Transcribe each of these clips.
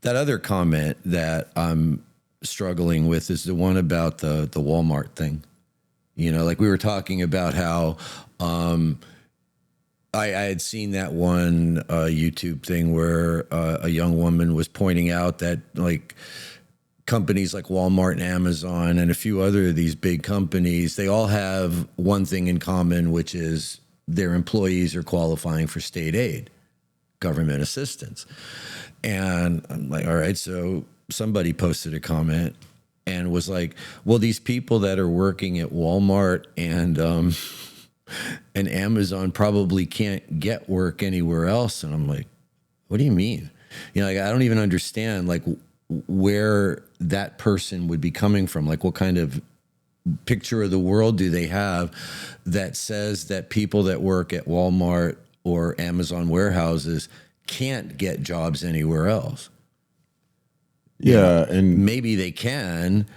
That other comment that I'm struggling with is the one about the Walmart thing. You know, like we were talking about how I had seen that one YouTube thing where a young woman was pointing out that like companies like Walmart and Amazon and a few other of these big companies, they all have one thing in common, which is their employees are qualifying for state aid, government assistance. And I'm like, all right, so somebody posted a comment and was like, well, these people that are working at Walmart and Amazon probably can't get work anywhere else. And I'm like, what do you mean? You know, like, I don't even understand like where that person would be coming from. Like, what kind of picture of the world do they have that says that people that work at Walmart or Amazon warehouses can't get jobs anywhere else? Yeah, You know, and maybe they can.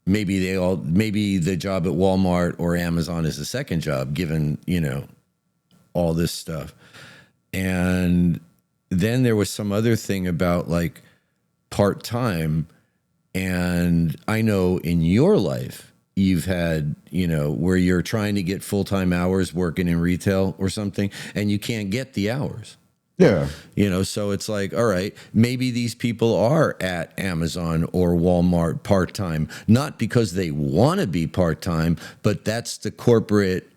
Maybe the job at Walmart or Amazon is a second job, given, you know, all this stuff. And then there was some other thing about like part-time. And I know in your life, you've had, you know, where you're trying to get full-time hours working in retail or something, and you can't get the hours. yeah, You know, so it's like, all right, maybe these people are at Amazon or Walmart part-time, not because they want to be part-time, but that's the corporate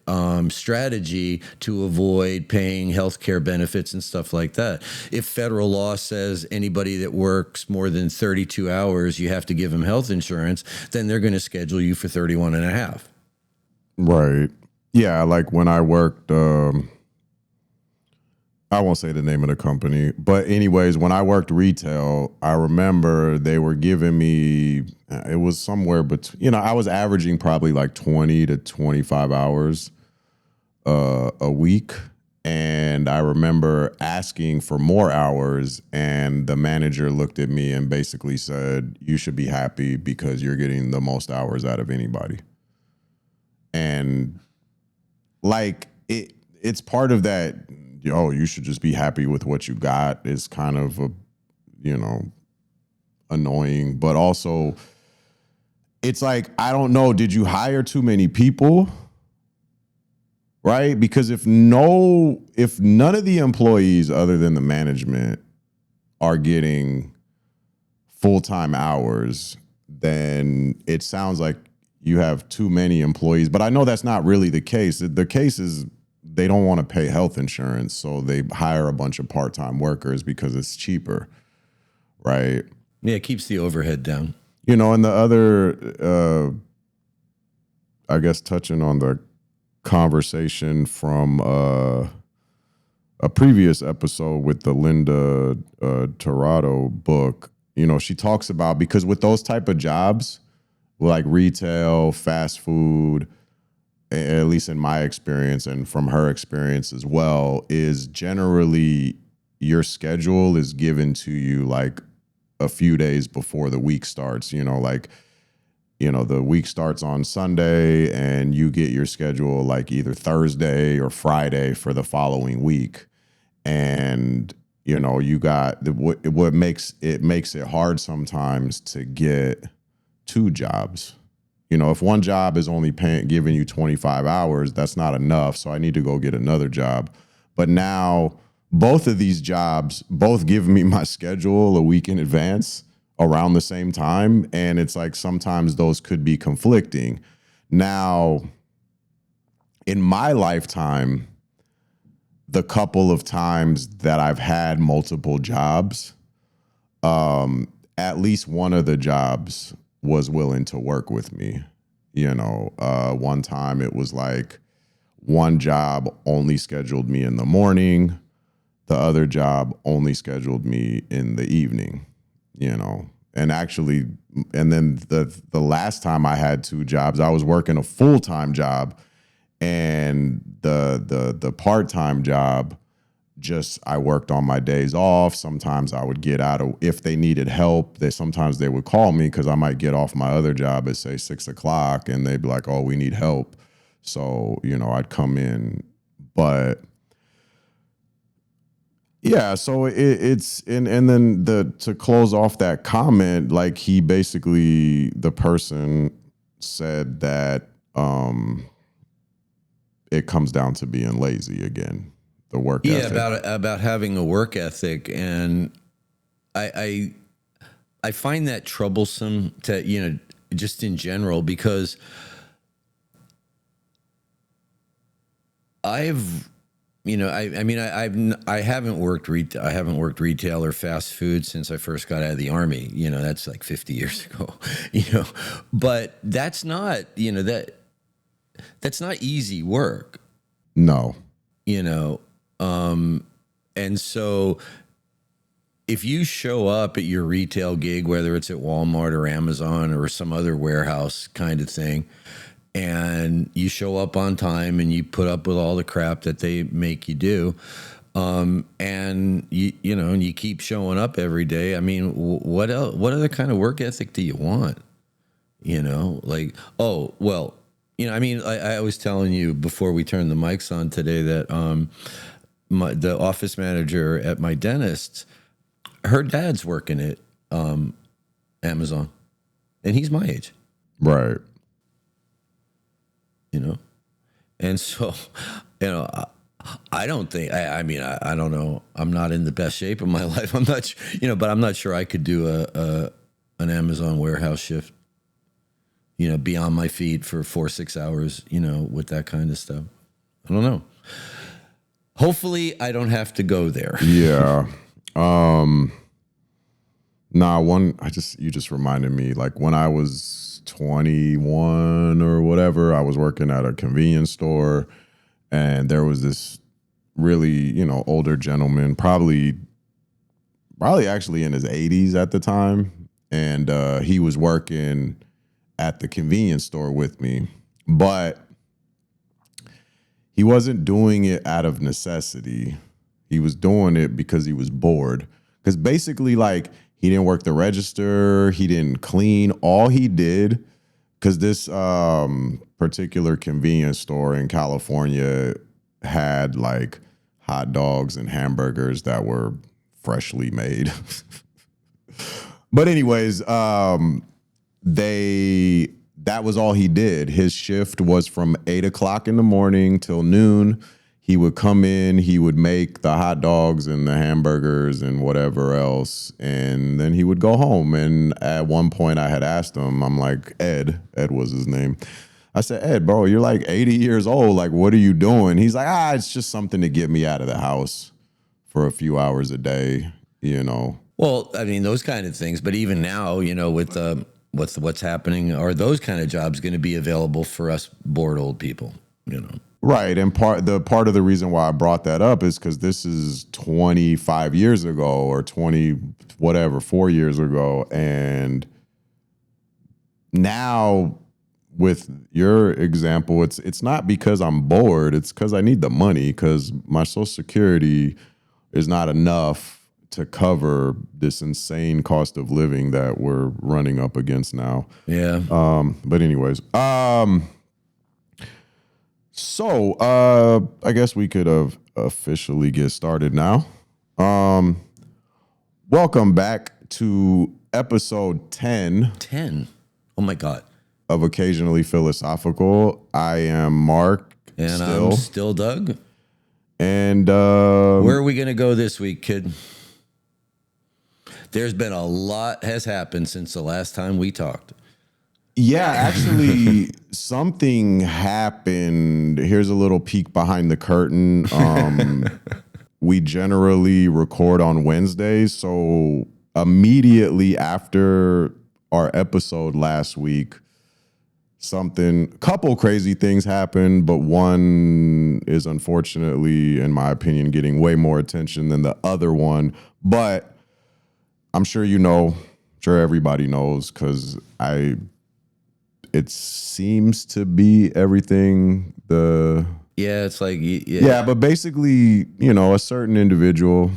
strategy to avoid paying healthcare benefits and stuff like that. If federal law says anybody that works more than 32 hours, you have to give them health insurance, then they're going to schedule you for 31 and a half. right. Yeah, like when I worked, I won't say the name of the company, but anyways, when I worked retail, I remember they were giving me, it was somewhere between, you know, I was averaging probably like 20 to 25 hours a week. And I remember asking for more hours, and the manager looked at me and basically said, you should be happy because you're getting the most hours out of anybody. And like it's part of that, yo, you should just be happy with what you got is kind of a, you know, annoying, but also it's like, I don't know, did you hire too many people? Right? Because if none of the employees other than the management are getting full-time hours, then it sounds like you have too many employees. But I know that's not really the case. The case is they don't want to pay health insurance, so they hire a bunch of part-time workers because it's cheaper, right? Yeah, it keeps the overhead down. You know, and the other, I guess, touching on the conversation from a previous episode with the Linda Torado book, you know, she talks about, because with those type of jobs, like retail, fast food, at least in my experience and from her experience as well, is generally your schedule is given to you like a few days before the week starts. You know, like, you know, the week starts on Sunday and you get your schedule like either Thursday or Friday for the following week. And, you know, you got what makes it hard sometimes to get two jobs. You know, if one job is only giving you 25 hours, that's not enough. So I need to go get another job. But now both of these jobs both give me my schedule a week in advance around the same time. And it's like sometimes those could be conflicting. Now, in my lifetime, the couple of times that I've had multiple jobs, at least one of the jobs was willing to work with me. You know, one time it was like one job only scheduled me in the morning. The other job only scheduled me in the evening, you know. And actually, and then the last time I had two jobs, I was working a full-time job, and the part-time job, just I worked on my days off. Sometimes I would get out of, if they needed help, sometimes they would call me because I might get off my other job at say 6 o'clock and they'd be like, oh, we need help. So, you know, I'd come in. But Yeah, so it's and then to close off that comment, like he basically the person said that it comes down to being lazy again, the work Yeah, ethic. about having a work ethic, and I I find that troublesome to just in general because I've I mean I haven't worked I haven't worked retail or fast food since I first got out of the army. That's like 50 years ago. But that's not that's not easy work. No. You know, and so if you show up at your retail gig, whether it's at Walmart or Amazon or some other warehouse kind of thing, and you show up on time and you put up with all the crap that they make you do, and and you keep showing up every day. I mean, what else? What other kind of work ethic do you want? Like, oh well, I mean, I was telling you before we turned the mics on today that the office manager at my dentist, her dad's working at Amazon, and he's my age. Right. And so, you know, I don't think. I mean, I don't know. I'm not in the best shape of my life. I'm not, but I'm not sure I could do an Amazon warehouse shift. Be on my feet for 4-6 hours. With that kind of stuff. I don't know. Hopefully, I don't have to go there. Yeah. You just reminded me, like when I was 21 or whatever, I was working at a convenience store and there was this really, older gentleman, probably actually in his 80s at the time. And he was working at the convenience store with me, but he wasn't doing it out of necessity. He was doing it because he was bored. Because basically, like, he didn't work the register. He didn't clean. All he did, because this particular convenience store in California had like hot dogs and hamburgers that were freshly made. But anyways, that was all he did. His shift was from 8 o'clock in the morning till noon. He would come in, he would make the hot dogs and the hamburgers and whatever else, and then he would go home. And at one point I had asked him, I'm like, Ed was his name. I said, Ed, bro, you're like 80 years old. Like, what are you doing? He's like, it's just something to get me out of the house for a few hours a day, Well, I mean, those kind of things. But even now, with what's happening, are those kind of jobs going to be available for us bored old people? Right. And part of the reason why I brought that up is because this is 25 years ago or 4 years ago. And now with your example, it's not because I'm bored. It's because I need the money, because my Social Security is not enough to cover this insane cost of living that we're running up against now. Yeah. But anyways, so I guess we could officially get started now. Welcome back to episode 10. 10. Oh my God. Of Occasionally Philosophical. I am Mark. And I'm still Doug. And where are we going to go this week, kid? There's been a lot has happened since the last time we talked. Yeah, actually, something happened. Here's a little peek behind the curtain. We generally record on Wednesdays, so immediately after our episode last week, couple crazy things happened, but one is unfortunately, in my opinion, getting way more attention than the other one. But I'm sure sure everybody knows, because it seems to be everything it's like yeah, but basically, a certain individual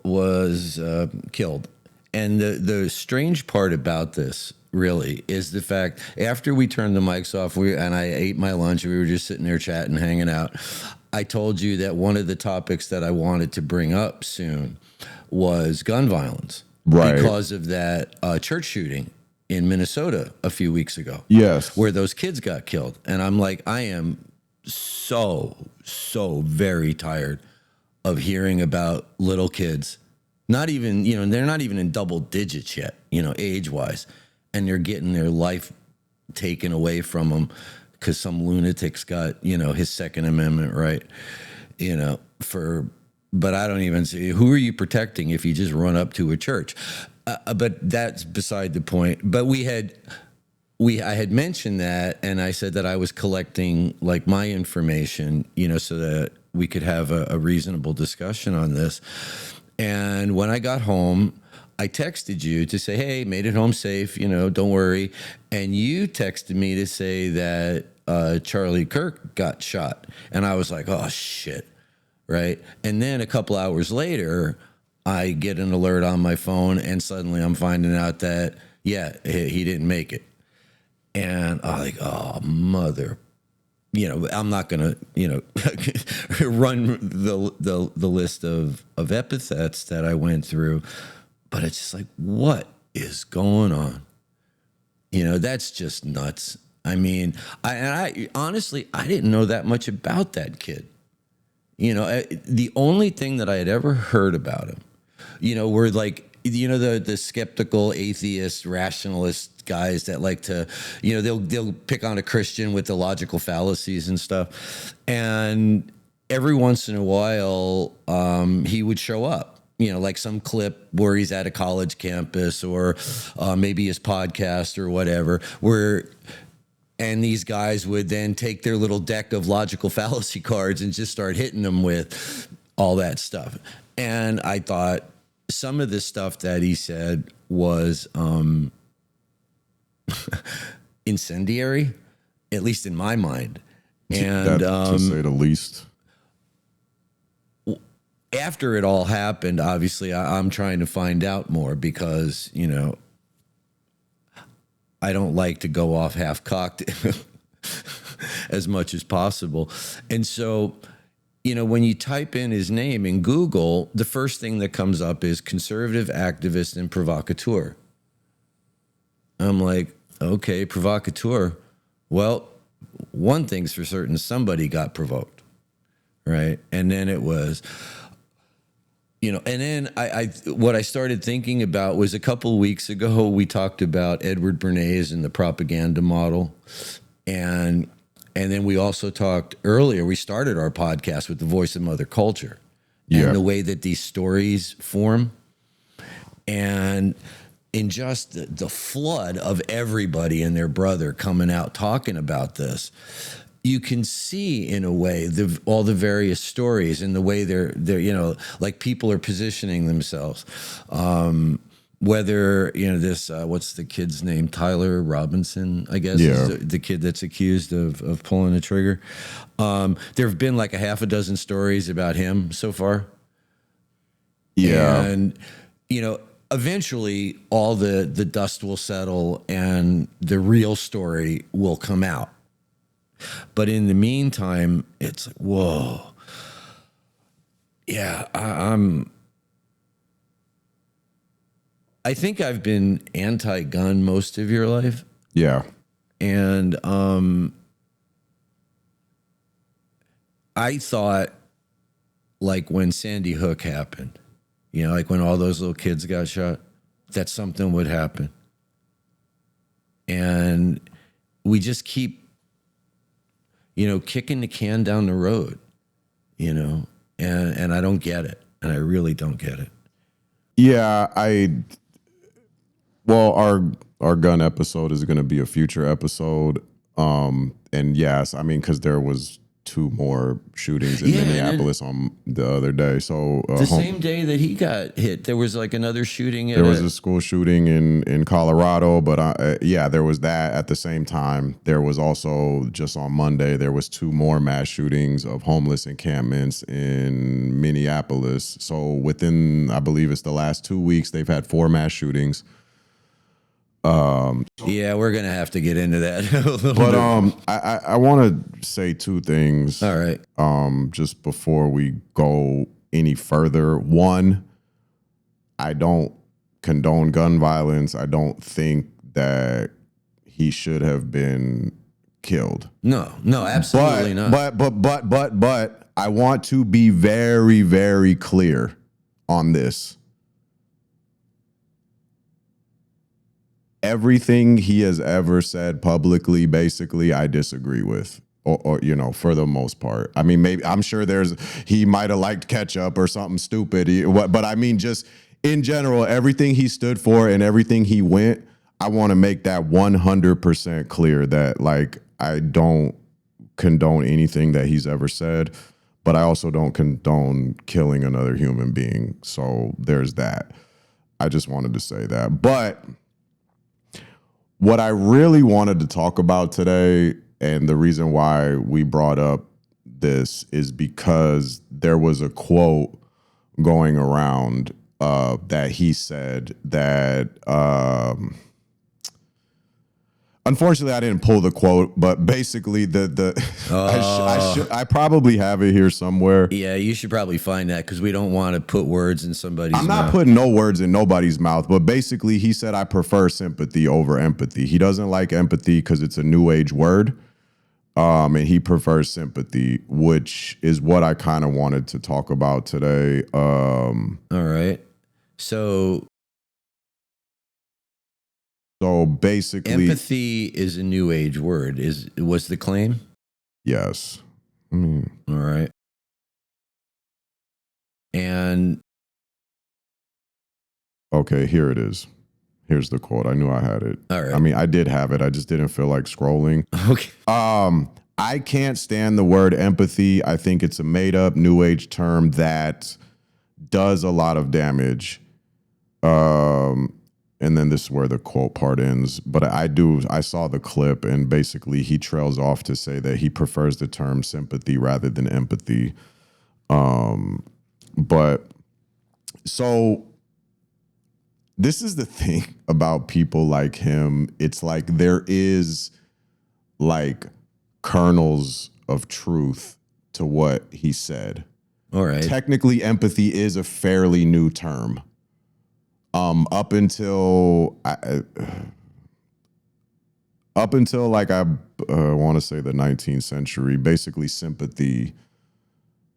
was killed. And the strange part about this really, is the fact after we turned the mics off, and I ate my lunch, we were just sitting there chatting, hanging out. I told you that one of the topics that I wanted to bring up soon was gun violence, Right. because of that church shooting in Minnesota a few weeks ago. Yes. Where those kids got killed. And I'm like, I am so very tired of hearing about little kids, not even, they're not even in double digits yet, age wise. And they're getting their life taken away from them because some lunatic's got, his Second Amendment right, but I don't even see, who are you protecting if you just run up to a church? But that's beside the point. But I had mentioned that, and I said that I was collecting like my information, so that we could have a reasonable discussion on this. And when I got home, I texted you to say, hey, made it home safe, don't worry. And you texted me to say that Charlie Kirk got shot. And I was like, oh, shit, right? And then a couple hours later, I get an alert on my phone, and suddenly I'm finding out that, yeah, he didn't make it. And I'm like, oh, mother, I'm not going to, run the list of epithets that I went through, but it's just like, what is going on? That's just nuts. I mean, I honestly, I didn't know that much about that kid. The only thing that I had ever heard about him, were like, the skeptical atheist rationalist guys that like to, they'll pick on a Christian with the logical fallacies and stuff. And every once in a while, he would show up, like some clip where he's at a college campus, or maybe his podcast or whatever, and these guys would then take their little deck of logical fallacy cards and just start hitting them with all that stuff. And I thought some of the stuff that he said was incendiary, at least in my mind. And to say the least. After it all happened, obviously, I'm trying to find out more because, I don't like to go off half-cocked as much as possible. And so, when you type in his name in Google, the first thing that comes up is conservative activist and provocateur. I'm like, okay, provocateur. Well, one thing's for certain, somebody got provoked, right? And then it was... and then what I started thinking about was a couple of weeks ago, we talked about Edward Bernays and the propaganda model. And then we also talked earlier, we started our podcast with the voice of mother culture and the way that these stories form. And in just the flood of everybody and their brother coming out talking about this, you can see in a way all the various stories and the way they're like people are positioning themselves. Whether this what's the kid's name, Tyler Robinson, I guess, is the kid that's accused of pulling the trigger. There have been like a half a dozen stories about him so far. And eventually all the dust will settle and the real story will come out. But in the meantime, it's like, whoa. Yeah, I think I've been anti-gun most of your life. Yeah. And I thought, like when Sandy Hook happened, like when all those little kids got shot, that something would happen. And we just keep kicking the can down the road, and I don't get it. And I really don't get it. Yeah, our gun episode is going to be a future episode. And yes, I mean, because there was 2 more shootings in Minneapolis on the other day. So the same day that he got hit, there was like another shooting. There was a school shooting in Colorado, but there was that at the same time. There was also just on Monday, there was 2 more mass shootings of homeless encampments in Minneapolis. So within, I believe it's the last 2 weeks, they've had 4 mass shootings. Yeah, we're gonna have to get into that a little But bit. I want to say two things. All right. Just before we go any further. One, I don't condone gun violence. I don't think that he should have been killed. No, absolutely not. But I want to be very, very clear on this. Everything he has ever said publicly, basically, I disagree with. Or for the most part. I mean, maybe I'm sure he might have liked ketchup or something stupid. But I mean, just in general, everything he stood for and everything he went, I want to make that 100% clear that, like, I don't condone anything that he's ever said, but I also don't condone killing another human being. So there's that. I just wanted to say that. But what I really wanted to talk about today, and the reason why we brought up this, is because there was a quote going around that he said that, unfortunately, I didn't pull the quote, but basically I probably have it here somewhere. Yeah, you should probably find that because we don't want to put words in somebody's mouth. I'm not putting no words in nobody's mouth, but basically he said, I prefer sympathy over empathy. He doesn't like empathy because it's a new age word. And he prefers sympathy, which is what I kind of wanted to talk about today. All right. So basically, empathy is a new age word. Was the claim? Yes. I mean, all right. And okay, here it is. Here's the quote. I knew I had it. All right. I mean, I did have it. I just didn't feel like scrolling. Okay. I can't stand the word empathy. I think it's a made up new age term that does a lot of damage. And then this is where the quote part ends. But I saw the clip, and basically he trails off to say that he prefers the term sympathy rather than empathy. But so this is the thing about people like him. It's like there is like kernels of truth to what he said. All right. Technically, empathy is a fairly new term. Up until like I want to say the 19th century, basically sympathy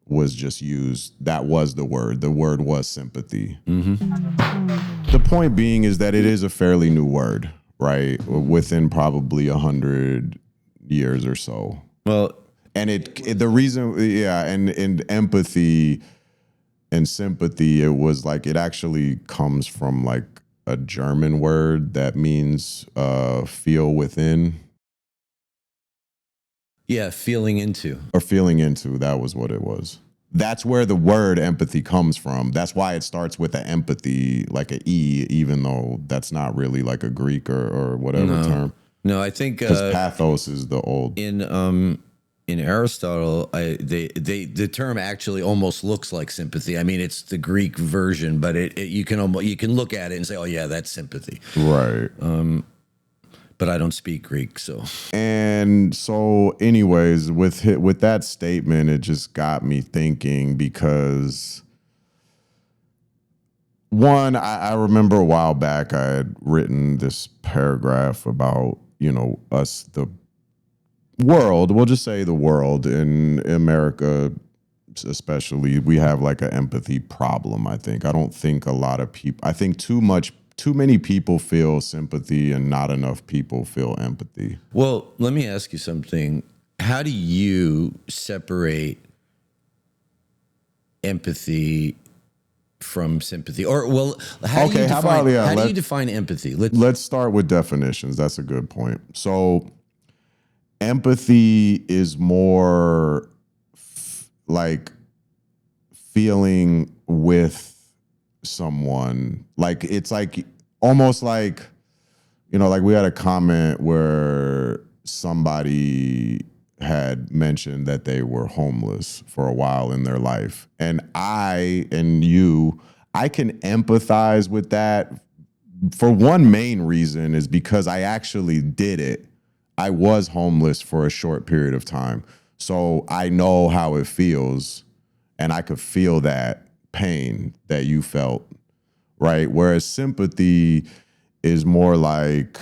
was just used. That was the word. The word was sympathy. Mm-hmm. The point being is that it is a fairly new word, right? Within probably 100 years or so. Well, and the reason, yeah, and empathy and sympathy, it was like, it actually comes from like a German word that means feel within. Yeah, feeling into. Or feeling into, that was what it was. That's where the word empathy comes from. That's why it starts with an empathy, like an E, even though that's not really like a Greek or whatever term. No, I think because pathos is the old. In Aristotle, the term actually almost looks like sympathy. I mean, it's the Greek version, but you can look at it and say, oh yeah, that's sympathy, right? But I don't speak Greek, so. And so, anyways, with that statement, it just got me thinking, because one, I remember a while back I had written this paragraph about, us, the world, we'll just say the world, in America especially, we have like an empathy problem. I don't think a lot of people, I think too many people feel sympathy and not enough people feel empathy. Well, let me ask you something. How do you separate empathy from sympathy? Or, well, how do you define empathy? Let's start with definitions. That's a good point. So empathy is more like feeling with someone. Like, it's like almost like, like we had a comment where somebody had mentioned that they were homeless for a while in their life. And I can empathize with that for one main reason is because I actually did it. I was homeless for a short period of time. So I know how it feels, and I could feel that pain that you felt, right? Whereas sympathy is more like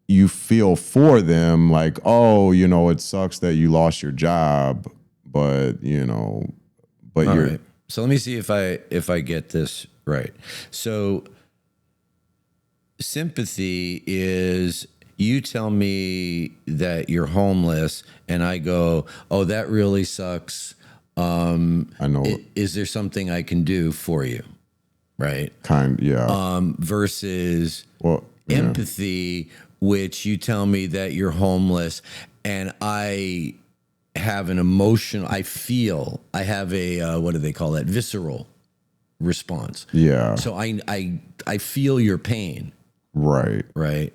you feel for them, like, oh, it sucks that you lost your job, but but All you're right. So let me see if I get this right. So sympathy is you tell me that you're homeless, and I go, "Oh, that really sucks. I know Is there something I can do for you?" Right? yeah. Versus Well, yeah. empathy, which you tell me that you're homeless, and I have an emotional. I have a what do they call that? Visceral response. Yeah. So I feel your pain. Right. Right.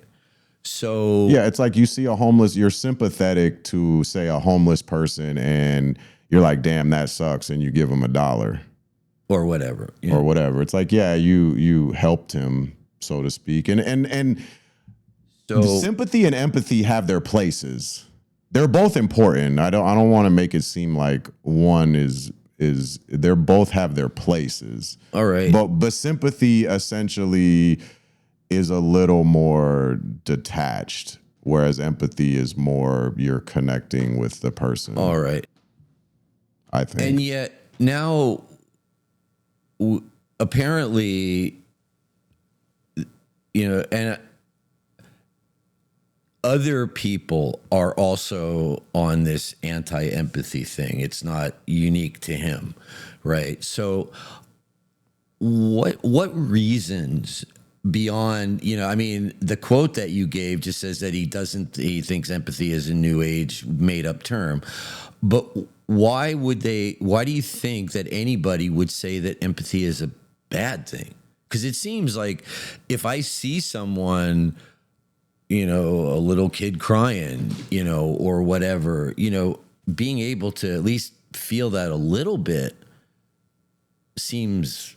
So Yeah, it's like you see a homeless, you're sympathetic to, say, a homeless person, and you're like, damn, that sucks, and you give them $1 or whatever. or whatever. It's like, yeah, you helped him, so to speak. And So sympathy and empathy have their places. They're both important. I don't want to make it seem like one is they're both have their places. all right. But sympathy essentially is a little more detached, whereas empathy is more you're connecting with the person. All right. I think. And yet now apparently and other people are also on this anti-empathy thing. It's not unique to him, right? So what reasons beyond, I mean, the quote that you gave just says that he thinks empathy is a new age made up term. But why do you think that anybody would say that empathy is a bad thing? Because it seems like if I see someone, a little kid crying, or whatever, being able to at least feel that a little bit seems,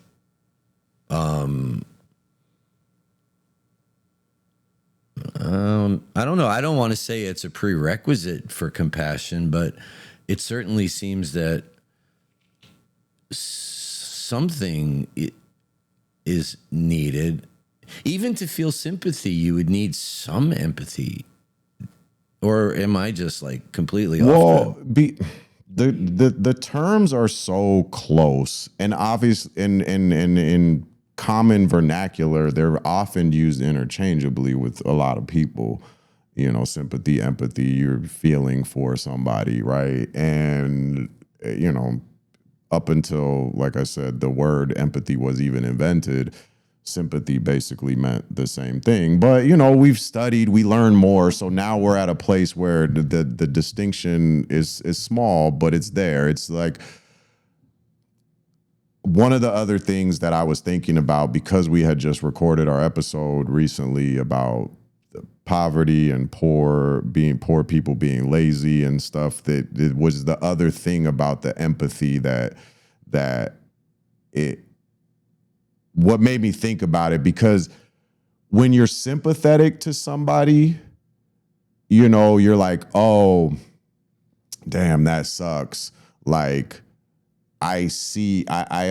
I don't know. I don't want to say it's a prerequisite for compassion, but it certainly seems that something is needed. Even to feel sympathy, you would need some empathy. Or am I just like completely off? The terms are so close, and obvious in common vernacular, they're often used interchangeably with a lot of people. Sympathy, empathy, you're feeling for somebody, right? And up until, like I said, the word empathy was even invented, sympathy basically meant the same thing. But we've studied, we learn more, so now we're at a place where the distinction is small, but it's there. It's like one of the other things that I was thinking about, because we had just recorded our episode recently about poverty and poor people being lazy and stuff, that it was the other thing about the empathy what made me think about it, because when you're sympathetic to somebody, you're like, oh, damn, that sucks. Like, I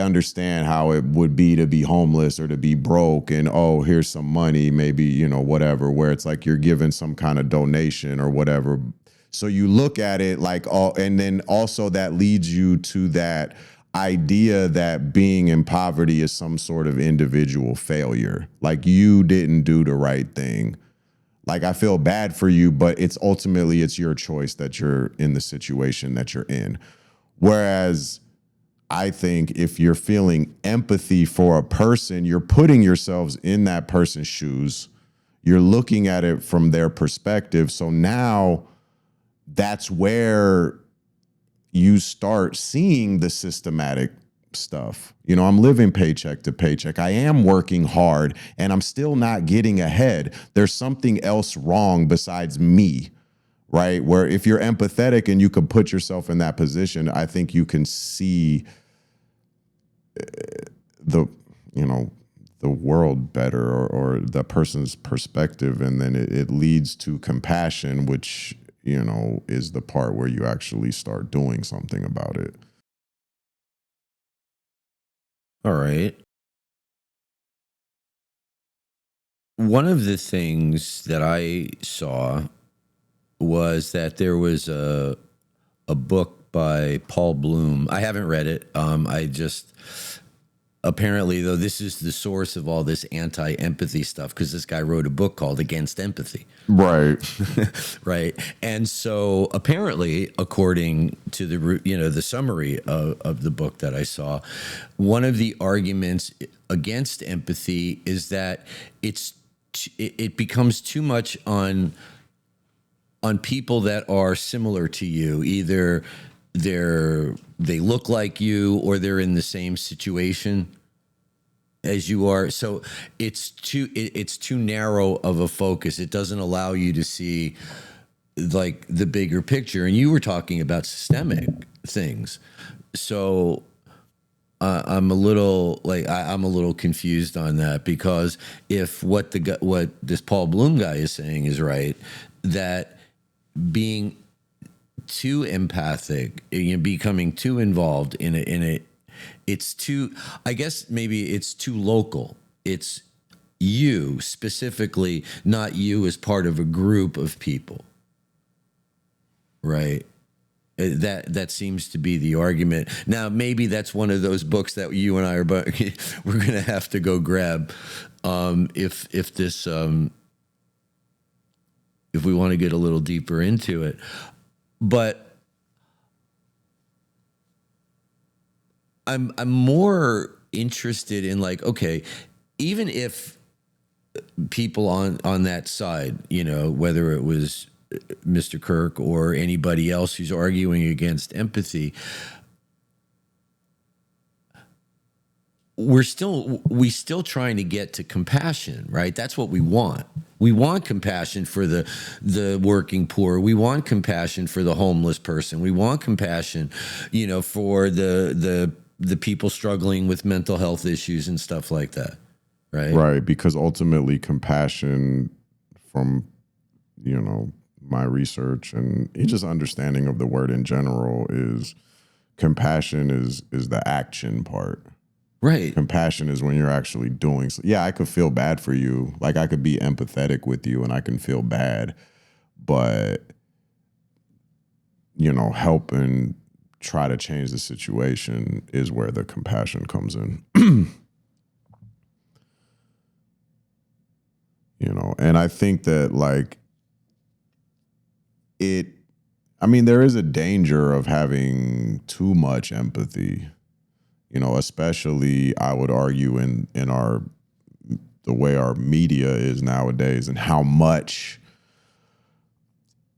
understand how it would be to be homeless or to be broke, and oh, here's some money, maybe, whatever, where it's like you're giving some kind of donation or whatever. So you look at it like, oh, and then also that leads you to that idea that being in poverty is some sort of individual failure. Like, you didn't do the right thing. Like, I feel bad for you, but it's your choice that you're in the situation that you're in. Whereas I think if you're feeling empathy for a person, you're putting yourselves in that person's shoes. You're looking at it from their perspective. So now that's where you start seeing the systematic stuff. I'm living paycheck to paycheck. I am working hard, and I'm still not getting ahead. There's something else wrong besides me, right? Where if you're empathetic and you can put yourself in that position, I think you can see the the world better, or the person's perspective, and then it leads to compassion, which, you know, is the part where you actually start doing something about it. All right. One of the things that I saw was that there was a book by Paul Bloom. I haven't read it. I just apparently, though, this is the source of all this anti-empathy stuff, because this guy wrote a book called Against Empathy. Right. Right. And so apparently, according to the summary of the book that I saw, one of the arguments against empathy is that it becomes too much on people that are similar to you. Either they look like you, or they're in the same situation as you are. So it's too narrow of a focus. It doesn't allow you to see like the bigger picture. And you were talking about systemic things. So I'm a little I'm a little confused on that, because if what this Paul Bloom guy is saying is right, that being too empathic, becoming too involved in it, it's too, I guess maybe it's too local. It's you specifically, not you as part of a group of people, right? That seems to be the argument. Now, maybe that's one of those books that you and I are we're going to have to go grab if we want to get a little deeper into it. But I'm more interested in, like, okay, even if people on that side, whether it was Mr. Kirk or anybody else who's arguing against empathy, we still trying to get to compassion, right? That's what we want. We want compassion for the working poor. We want compassion for the homeless person. We want compassion, for the people struggling with mental health issues and stuff like that, right? Right, because ultimately compassion, from, my research and just understanding of the word in general, is compassion is the action part. Right. Compassion is when you're actually doing. Yeah, I could feel bad for you. Like, I could be empathetic with you and I can feel bad, but, help and try to change the situation is where the compassion comes in. And I think that, like, there is a danger of having too much empathy, especially, I would argue, in the way our media is nowadays, and how much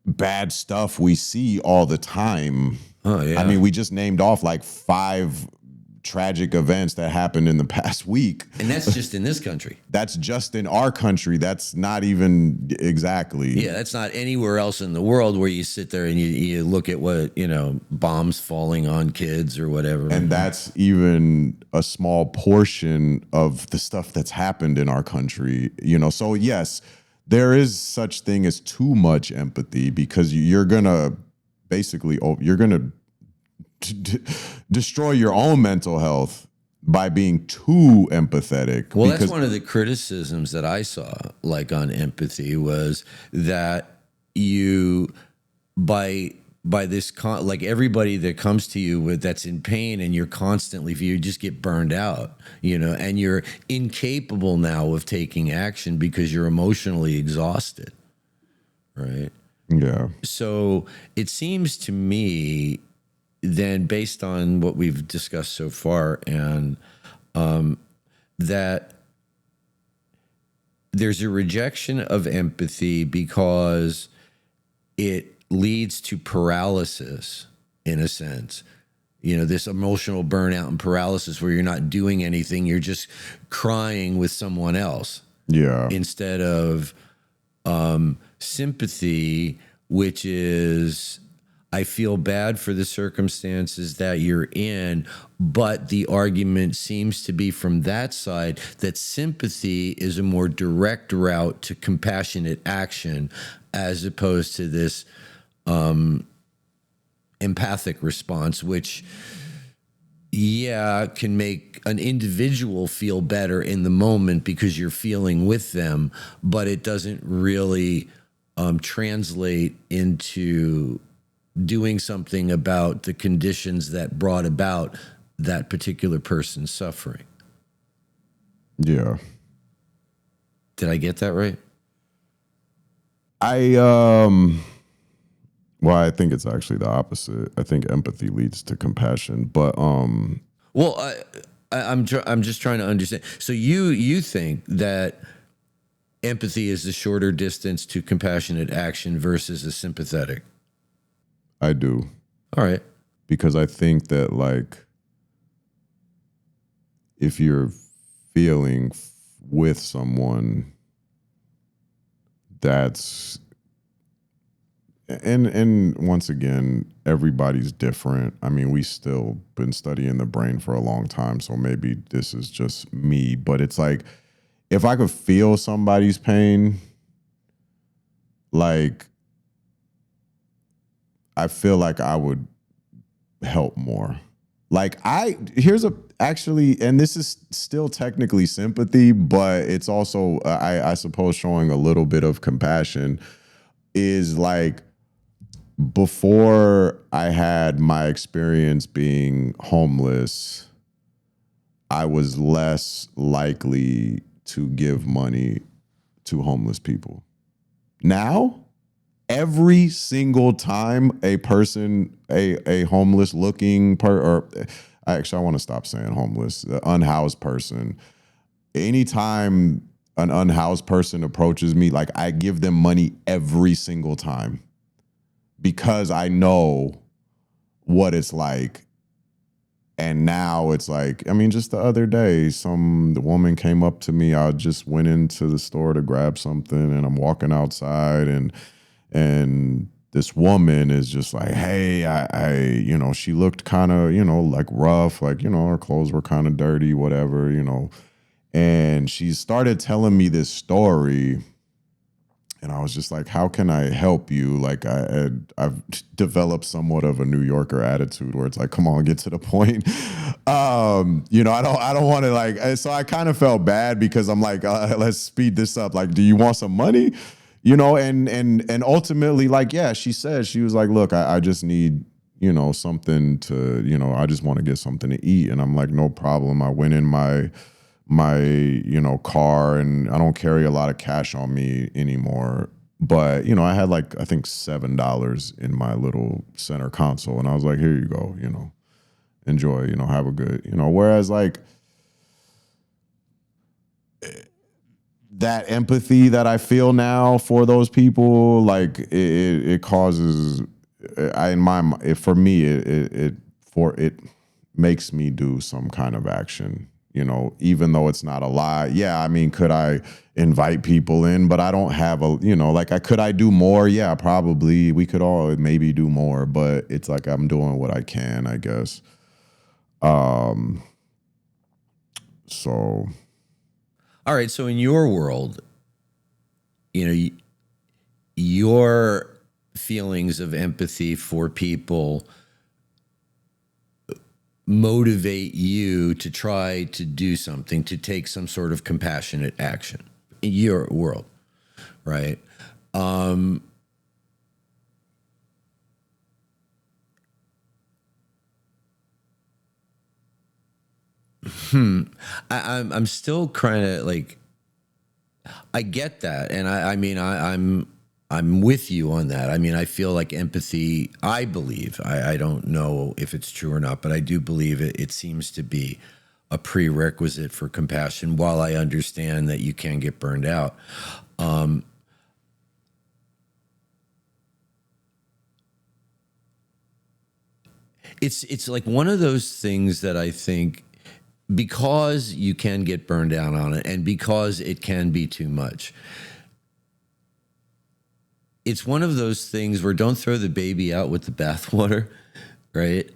bad stuff we see all the time. Oh, yeah. We just named off like 5 tragic events that happened in the past week. And that's just in this country. That's just in our country. That's not even exactly. Yeah, that's not anywhere else in the world, where you sit there and you look at what, bombs falling on kids or whatever. And that's even a small portion of the stuff that's happened in our country, So yes, there is such thing as too much empathy, because you're going to destroy your own mental health by being too empathetic. Well, that's one of the criticisms that I saw, like, on empathy, was that you, by this, like, everybody that comes to you that's in pain, and you're constantly, you just get burned out, and you're incapable now of taking action because you're emotionally exhausted, right? Yeah. So it seems to me, then, based on what we've discussed so far, and that there's a rejection of empathy because it leads to paralysis, in a sense. This emotional burnout and paralysis, where you're not doing anything, you're just crying with someone else. Yeah. Instead of sympathy, which is, I feel bad for the circumstances that you're in, but the argument seems to be from that side that sympathy is a more direct route to compassionate action as opposed to this empathic response, which, yeah, can make an individual feel better in the moment because you're feeling with them, but it doesn't really translate into doing something about the conditions that brought about that particular person's suffering. Yeah. Did I get that right? Well, I think it's actually the opposite. I think empathy leads to compassion, but Well, I'm just trying to understand. So you think that empathy is the shorter distance to compassionate action versus a sympathetic? I do, All right. because I think that, like, if you're feeling with someone, that's and once again, everybody's different. I mean, we still been studying the brain for a long time, so maybe this is just me, but it's like, if I could feel somebody's pain, like, I feel like I would help more. Like, here's a actually, and this is still technically sympathy, but it's also I suppose showing a little bit of compassion, is like, before I had my experience being homeless, I was less likely to give money to homeless people. Now, every single time a person, a homeless looking or actually, I want to stop saying homeless, unhoused person, anytime an unhoused person approaches me, like, I give them money every single time, because I know what it's like. And now it's like, I mean, just the other day, the woman came up to me. I just went into the store to grab something, and I'm walking outside, and this woman is just like, hey, she looked kind of, like, rough, like, her clothes were kind of dirty, whatever, and she started telling me this story. And I was just like, how can I help you? Like, I've developed somewhat of a New Yorker attitude where it's like, come on, get to the point. I don't want to, like, so I kind of felt bad because I'm like, let's speed this up. Like, do you want some money? And ultimately, like, yeah, she said, she was like, look, I just need, something to, I just want to get something to eat. And I'm like, no problem. I went in my car, and I don't carry a lot of cash on me anymore, but I had, like, I think $7 in my little center console, and I was like, here you go, enjoy, have a good, whereas, like, that empathy that I feel now for those people, like, it causes, for me, it makes me do some kind of action, even though it's not a lot. Yeah, I mean, could I invite people in? But I don't have could I do more? Yeah, probably. We could all maybe do more, but it's like, I'm doing what I can, I guess. So. All right. So in your world, your feelings of empathy for people motivate you to try to do something, to take some sort of compassionate action in your world, right? I'm still kind of like, I get that, and I'm with you on that. I mean, I feel like empathy, I believe, I don't know if it's true or not, but I do believe it seems to be a prerequisite for compassion, while I understand that you can get burned out. It's like one of those things that I think, because you can get burned out on it, and because it can be too much, it's one of those things where don't throw the baby out with the bathwater, right?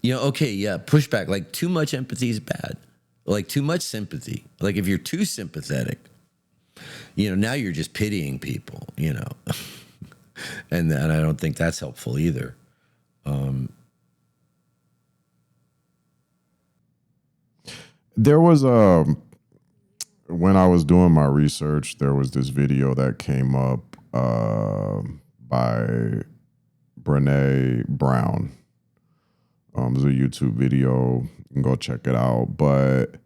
Okay, yeah, pushback. Like too much empathy is bad. Like too much sympathy. Like if you're too sympathetic, now you're just pitying people, and I don't think that's helpful either. There was when I was doing my research, there was this video that came up by Brené Brown. There's a YouTube video. You can go check it out. But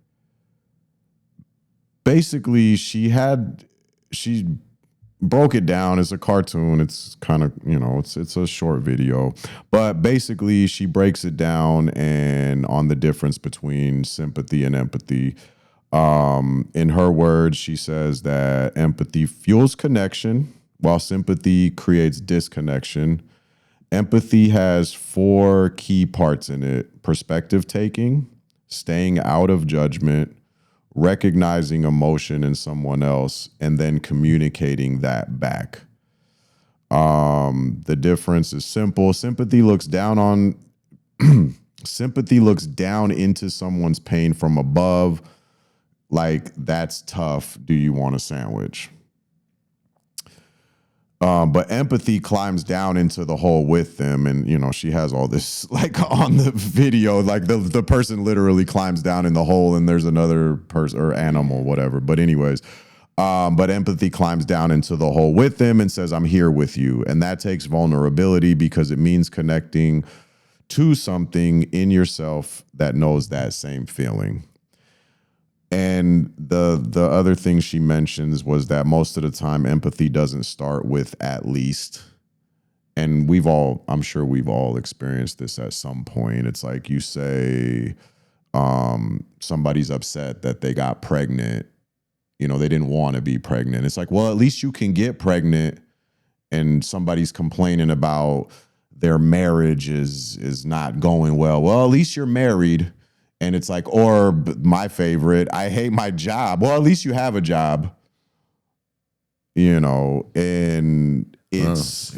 basically, she broke it down. It's a cartoon. It's kind of, it's a short video. But basically, she breaks it down and on the difference between sympathy and empathy. In her words, she says that empathy fuels connection, while sympathy creates disconnection. Empathy has 4 key parts in it: perspective taking, staying out of judgment, recognizing emotion in someone else, and then communicating that back. The difference is simple. Sympathy looks down into someone's pain from above. Like, that's tough. Do you want a sandwich? But empathy climbs down into the hole with them. And, she has all this, like on the video, like the person literally climbs down in the hole and there's another person or animal, whatever. But anyways, but empathy climbs down into the hole with them and says, I'm here with you. And that takes vulnerability because it means connecting to something in yourself that knows that same feeling. And the other thing she mentions was that most of the time empathy doesn't start with at least. And I'm sure we've all experienced this at some point. It's like you say somebody's upset that they got pregnant. They didn't want to be pregnant. It's like, well, at least you can get pregnant. And somebody's complaining about their marriage is not going well. Well, at least you're married. And it's like, or my favorite, I hate my job. Well, at least you have a job, and it's,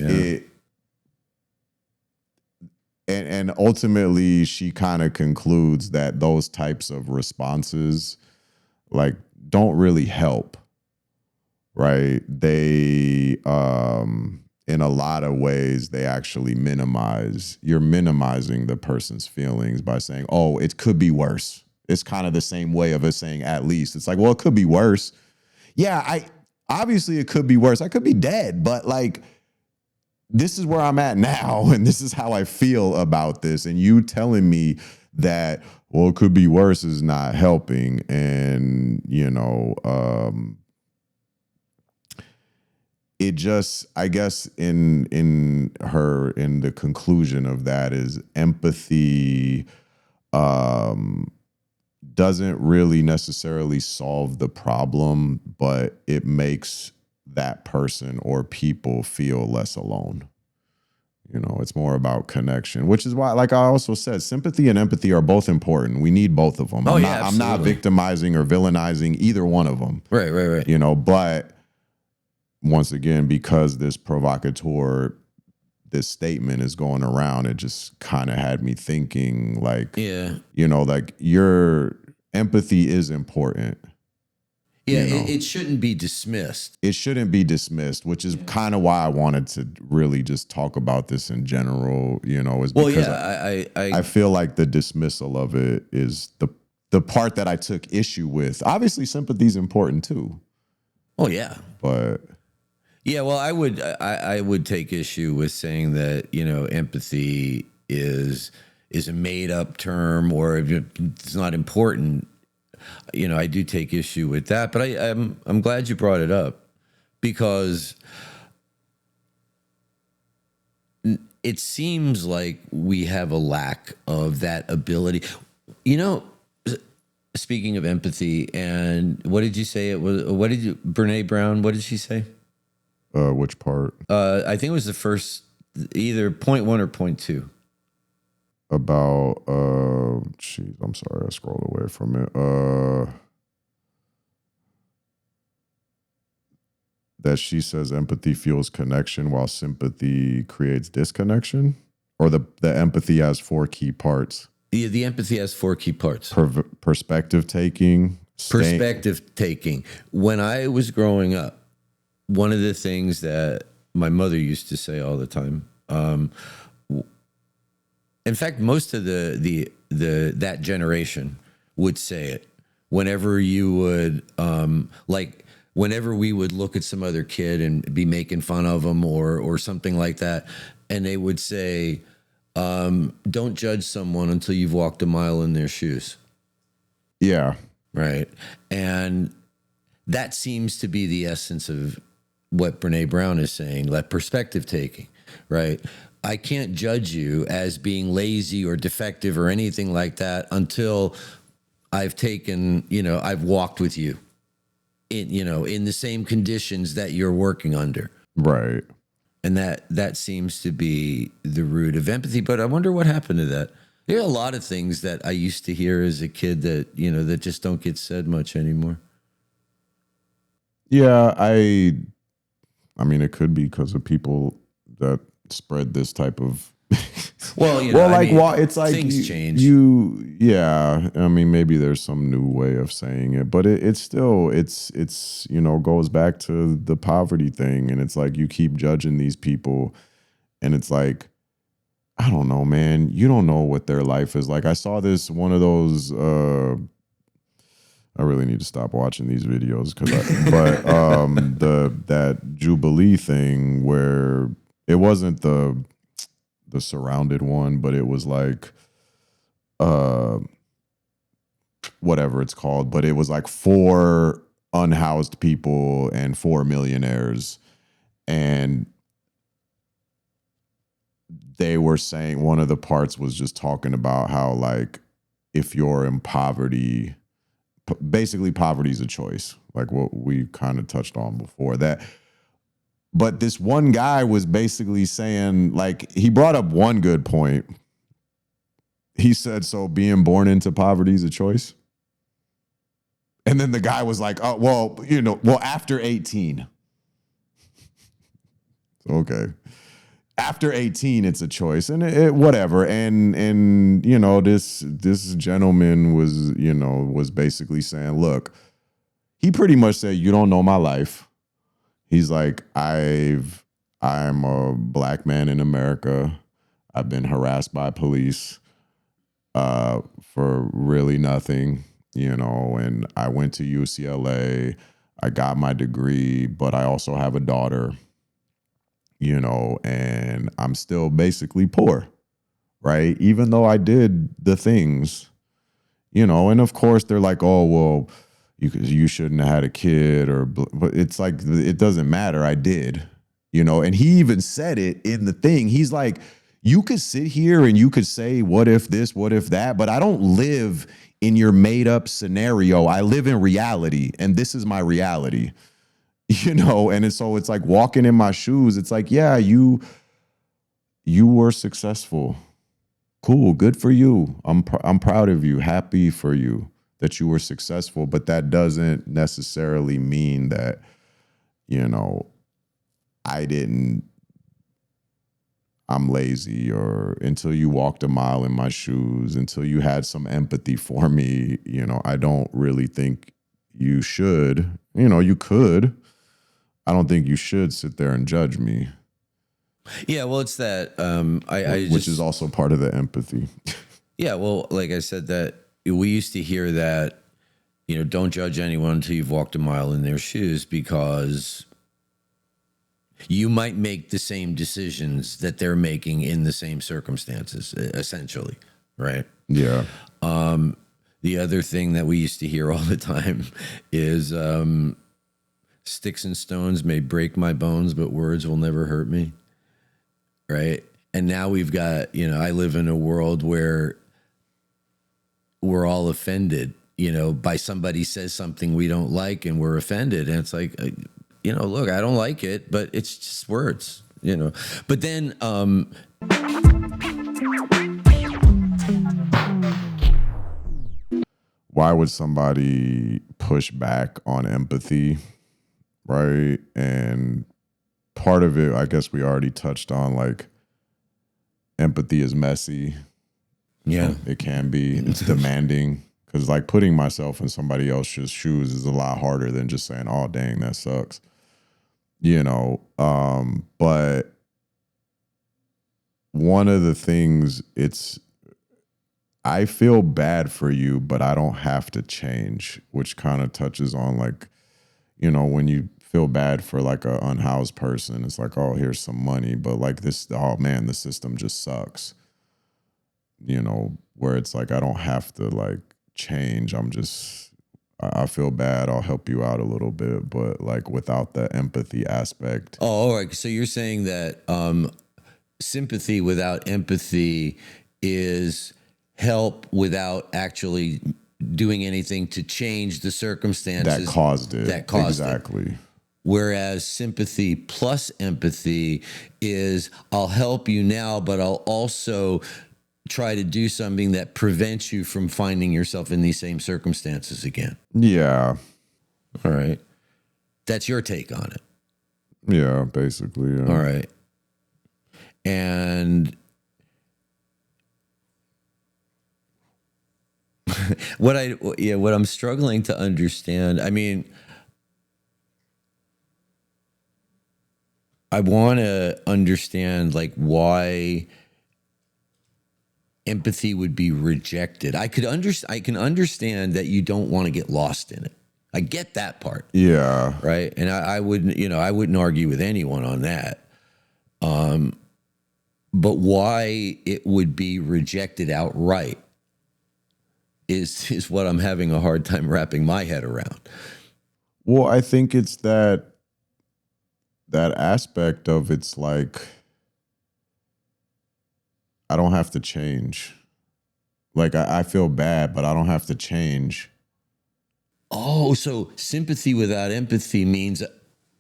and ultimately she kind of concludes that those types of responses, like, don't really help, right? They, in a lot of ways, they actually you're minimizing the person's feelings by saying, oh, it could be worse. It's kind of the same way of us saying at least. It's like, well, it could be worse. Yeah, obviously it could be worse. I could be dead, but like, this is where I'm at now, and this is how I feel about this. And you telling me that, well, it could be worse is not helping. And, it just, I guess in the conclusion of that is empathy doesn't really necessarily solve the problem, but it makes that person or people feel less alone. It's more about connection, which is why, like I also said, sympathy and empathy are both important. We need both of them. I'm not victimizing or villainizing either one of them. Right. But once again, because this statement is going around, it just kind of had me thinking, like, like your empathy is important. Yeah, it shouldn't be dismissed. It shouldn't be dismissed, which is kind of why I wanted to really just talk about this in general, is because I feel like the dismissal of it is the part that I took issue with. Obviously, sympathy is important too. Oh, yeah. But... yeah, well, I would take issue with saying that, empathy is a made up term or it's not important. I do take issue with that, but I'm glad you brought it up because it seems like we have a lack of that ability. Speaking of empathy, and what did you say it was? Brené Brown? What did she say? Which part? I think it was the first, either point 1 or point 2. About I'm sorry, I scrolled away from it. that she says empathy fuels connection while sympathy creates disconnection, or the empathy has 4 key parts. The empathy has 4 key parts. Perspective taking. Perspective taking. When I was growing up, one of the things that my mother used to say all the time, in fact, most of that generation would say it whenever you would, whenever we would look at some other kid and be making fun of them or something like that, and they would say, don't judge someone until you've walked a mile in their shoes. Yeah. Right. And that seems to be the essence of what Brené Brown is saying, that perspective taking, right? I can't judge you as being lazy or defective or anything like that until I've I've walked with you in the same conditions that you're working under. Right. And that seems to be the root of empathy. But I wonder what happened to that. There are a lot of things that I used to hear as a kid that, that just don't get said much anymore. Yeah, I mean, it could be because of people that spread this type of. It's like things change. Yeah. I mean, maybe there's some new way of saying it, but it's still goes back to the poverty thing, and it's like you keep judging these people, and it's like, I don't know, man. You don't know what their life is like. I saw one of those. I really need to stop watching these videos that Jubilee thing where it wasn't the surrounded one, but it was like whatever it's called, but it was like 4 unhoused people and 4 millionaires, and they were saying one of the parts was just talking about how, like, if you're in poverty, basically poverty is a choice, like what we kind of touched on before that. But this one guy was basically saying, like, he brought up one good point. He said, so being born into poverty is a choice? And then the guy was like, oh, well, after 18. Okay. After 18, it's a choice, and it whatever. And this gentleman was basically saying, look, he pretty much said, you don't know my life. He's like, I'm a black man in America. I've been harassed by police for really nothing, and I went to UCLA. I got my degree, but I also have a daughter. And I'm still basically poor, right? Even though I did the things, and of course they're like, oh, well, you shouldn't have had a kid, but it's like, it doesn't matter. I did, and he even said it in the thing. He's like, you could sit here and you could say, what if this, what if that, but I don't live in your made up scenario. I live in reality, and this is my reality. And so it's like walking in my shoes. It's like, yeah, you were successful. Cool. Good for you. I'm proud of you. Happy for you that you were successful. But that doesn't necessarily mean that, I'm lazy, or until you walked a mile in my shoes, until you had some empathy for me, I don't really think you should, you could. I don't think you should sit there and judge me. Yeah, well, it's that which is also part of the empathy. Yeah, well, like I said, that we used to hear that, don't judge anyone until you've walked a mile in their shoes, because you might make the same decisions that they're making in the same circumstances, essentially, right? Yeah. The other thing that we used to hear all the time is sticks and stones may break my bones, but words will never hurt me. Right. And now we've got, I live in a world where we're all offended, by somebody says something we don't like and we're offended. And it's like, look, I don't like it, but it's just words, But then, why would somebody push back on empathy? right? And part of it, I guess we already touched on, like, empathy is messy. Yeah. It can be. It's demanding. Because, like, putting myself in somebody else's shoes is a lot harder than just saying, oh, dang, that sucks. But one of the things, I feel bad for you, but I don't have to change, which kind of touches on, like, when you feel bad for like a unhoused person, it's like, oh, here's some money, but like this, oh man, the system just sucks. Where it's like, I don't have to like change. I feel bad. I'll help you out a little bit, but like without the empathy aspect. Oh, all right. So you're saying that sympathy without empathy is help without actually doing anything to change the circumstances That caused it. Exactly. Whereas sympathy plus empathy is, I'll help you now, but I'll also try to do something that prevents you from finding yourself in these same circumstances again. Yeah. All right. That's your take on it. Yeah, basically. Yeah. All right. And what I'm struggling to understand, I mean, I want to understand like why empathy would be rejected. I can understand that you don't want to get lost in it. I get that part. Yeah. Right. And I wouldn't argue with anyone on that. But why it would be rejected outright is what I'm having a hard time wrapping my head around. Well, I think it's that aspect of, it's like, I don't have to change. Like, I feel bad, but I don't have to change. Oh, so sympathy without empathy means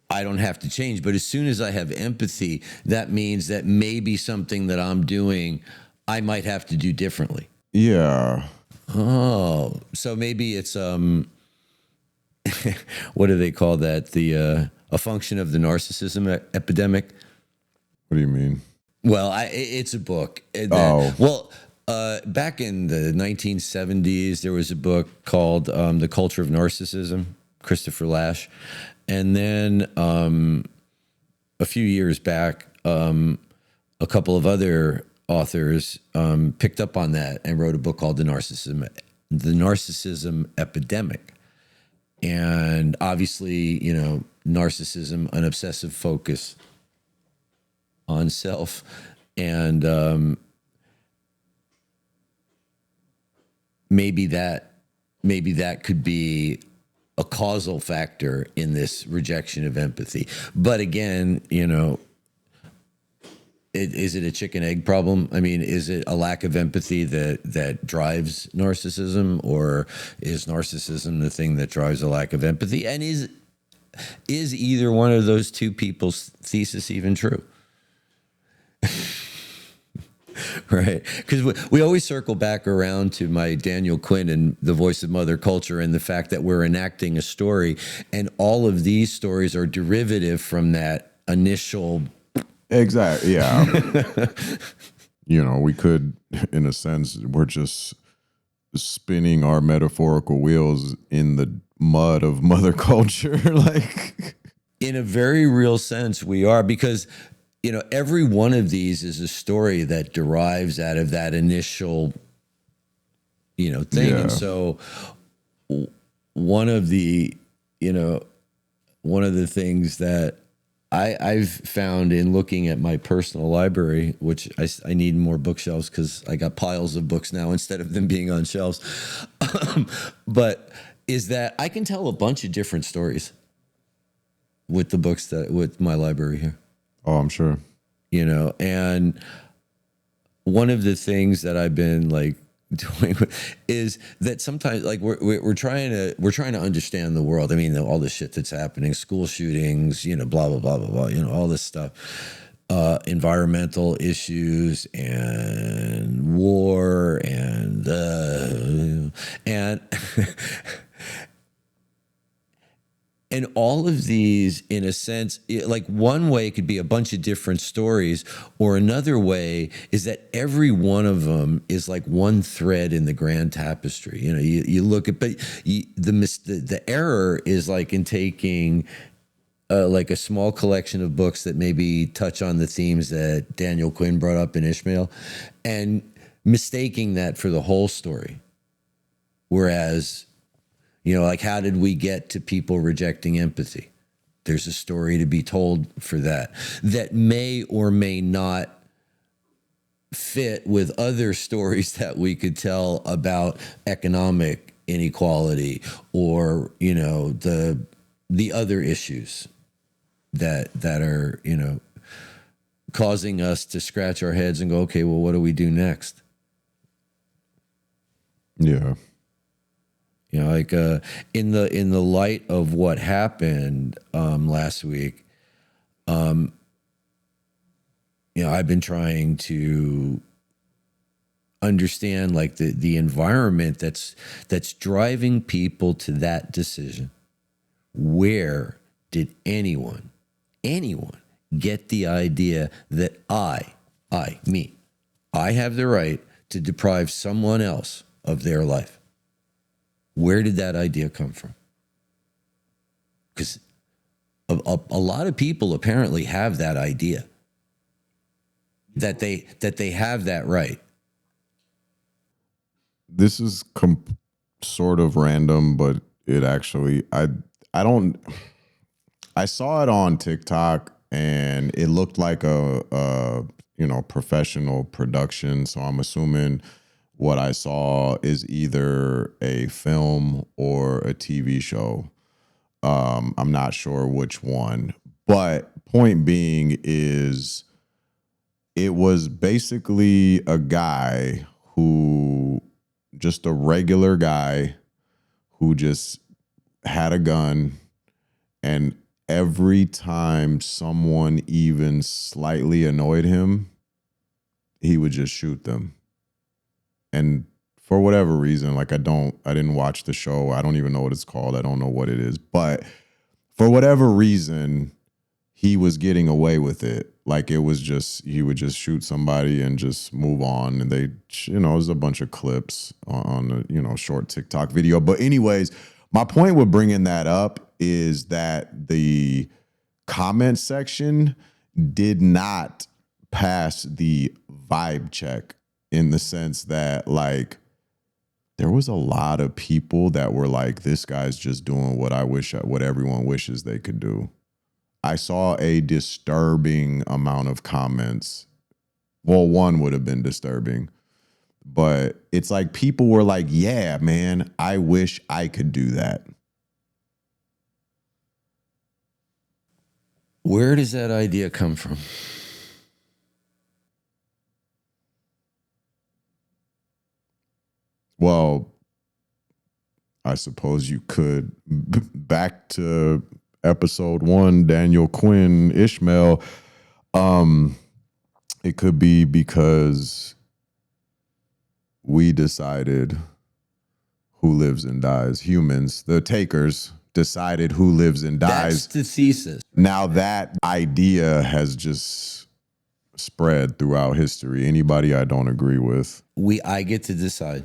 I don't have to change. But as soon as I have empathy, that means that maybe something that I'm doing, I might have to do differently. Yeah. Oh, so maybe it's what do they call that? A function of the narcissism epidemic. What do you mean? Well, it's a book. Back in the 1970s, there was a book called The Culture of Narcissism, Christopher Lasch. And then a few years back, a couple of other authors picked up on that and wrote a book called The Narcissism Epidemic. And obviously, narcissism, an obsessive focus on self, and maybe that could be a causal factor in this rejection of empathy. But again, is it a chicken egg problem? I mean, is it a lack of empathy that drives narcissism, or is narcissism the thing that drives a lack of empathy? And is either one of those two people's thesis even true? Right? Because we always circle back around to my Daniel Quinn and The Voice of Mother Culture, and the fact that we're enacting a story, and all of these stories are derivative from that initial. Exactly. Yeah. We could, in a sense, we're just spinning our metaphorical wheels in the mud of mother culture. Like, in a very real sense, we are, because every one of these is a story that derives out of that initial, thing. Yeah. And so one of the things that I've found in looking at my personal library, which I need more bookshelves because I got piles of books now instead of them being on shelves, but is that I can tell a bunch of different stories with the books with my library here. Oh, I'm sure. And one of the things that I've been like doing is that sometimes, like, we're trying to understand the world. I mean, all the shit that's happening, school shootings, blah blah blah blah blah, all this stuff, environmental issues and war and and all of these, in a sense, like one way could be a bunch of different stories, or another way is that every one of them is like one thread in the grand tapestry. You know, you look at, but the error is like in taking like a small collection of books that maybe touch on the themes that Daniel Quinn brought up in Ishmael, and mistaking that for the whole story. Whereas, you know, like, how did we get to people rejecting empathy? There's a story to be told for that may or may not fit with other stories that we could tell about economic inequality, or, you know, the other issues that are, you know, causing us to scratch our heads and go, okay, well, what do we do next? Yeah. You know, like in the light of what happened last week, you know, I've been trying to understand like the environment that's driving people to that decision. Where did anyone get the idea that I have the right to deprive someone else of their life? Where did that idea come from? Because a lot of people apparently have that idea, that they have that right. This is sort of random, but it actually, I saw it on TikTok and it looked like a you know, professional production. So I'm assuming what I saw is either a film or a TV show. I'm not sure which one, but point being is it was basically a guy who, just a regular guy who just had a gun, and every time someone even slightly annoyed him, he would just shoot them. And for whatever reason, like I didn't watch the show. I don't even know what it's called. I don't know what it is. But for whatever reason, he was getting away with it. Like it was just, he would just shoot somebody and just move on. And they, you know, there's a bunch of clips on a, you know, short TikTok video. But anyways, my point with bringing that up is that the comment section did not pass the vibe check, in the sense that, like, there was a lot of people that were like, this guy's just doing what everyone wishes they could do. I saw a disturbing amount of comments. Well, one would have been disturbing, but it's like people were like, yeah, man, I wish I could do that. Where does that idea come from? Well, I suppose you could back to episode 1, Daniel Quinn, Ishmael. It could be because we decided who lives and dies. Humans, the takers, decided who lives and dies. That's the thesis. Now that idea has just spread throughout history. Anybody I don't agree with, I get to decide,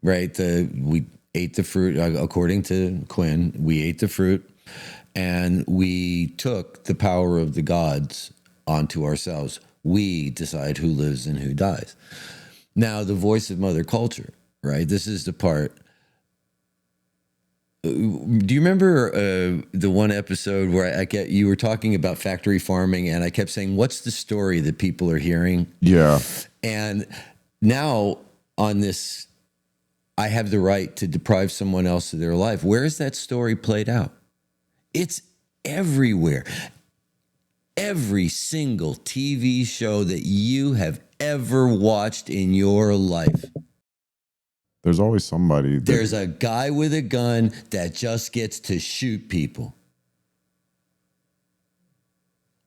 right? We ate the fruit, according to Quinn. We ate the fruit, and we took the power of the gods onto ourselves. We decide who lives and who dies. Now, the voice of Mother Culture, right? This is the part. Do you remember the one episode where you were talking about factory farming, and I kept saying, what's the story that people are hearing? Yeah. And now on this, I have the right to deprive someone else of their life. Where is that story played out? It's everywhere. Every single TV show that you have ever watched in your life. There's always somebody. There's a guy with a gun that just gets to shoot people.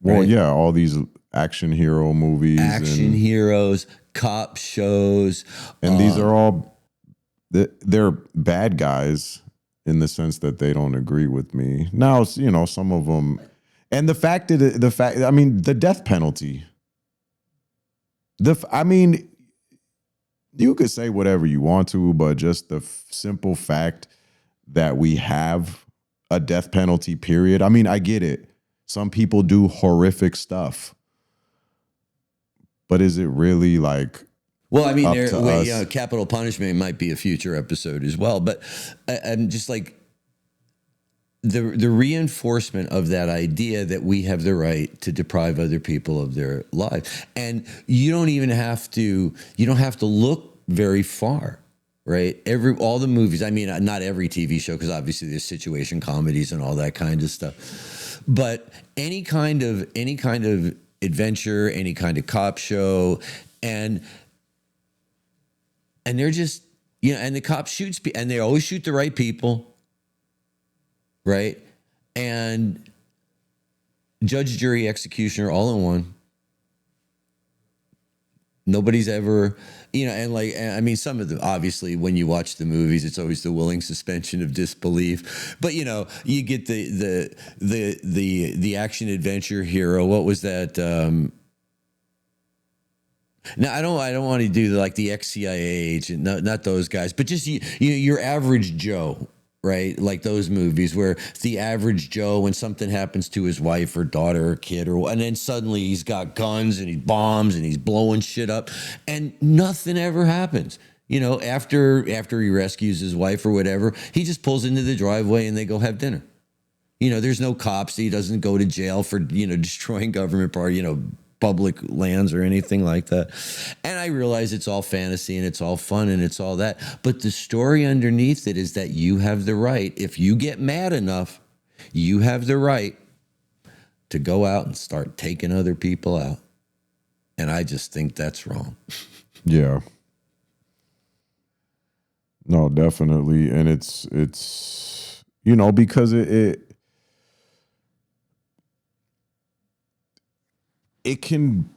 Well, right? Yeah, all these action hero movies. Action heroes, cop shows. And these are all, they're bad guys in the sense that they don't agree with me. Now, you know, some of them, and I mean, the death penalty. I mean, you could say whatever you want to, but just the simple fact that we have a death penalty, period. I mean, I get it. Some people do horrific stuff, but is it really like? Well, I mean, up to us? capital punishment might be a future episode as well, but I'm just like the reinforcement of that idea that we have the right to deprive other people of their life, and you don't have to look very far, right? All the movies. I mean, not every TV show, because obviously there's situation comedies and all that kind of stuff, but any kind of adventure, any kind of cop show, and they're just, and the cop shoots, and they always shoot the right people, right? And judge, jury, executioner all in one. Nobody's ever, I mean, some of the, obviously, when you watch the movies, it's always the willing suspension of disbelief. But, you get the action adventure hero. What was that? No, I don't want to do the ex-CIA agent, not those guys, but just your average Joe, right? Like those movies where the average Joe, when something happens to his wife or daughter or kid, and then suddenly he's got guns and he bombs and he's blowing shit up, and nothing ever happens. After he rescues his wife or whatever, he just pulls into the driveway and they go have dinner. There's no cops. He doesn't go to jail for destroying government property, public lands or anything like that. And I realize it's all fantasy and it's all fun and it's all that. But the story underneath it is that you have the right, if you get mad enough, you have the right to go out and start taking other people out. And I just think that's wrong. Yeah. No, definitely. And it's because it can,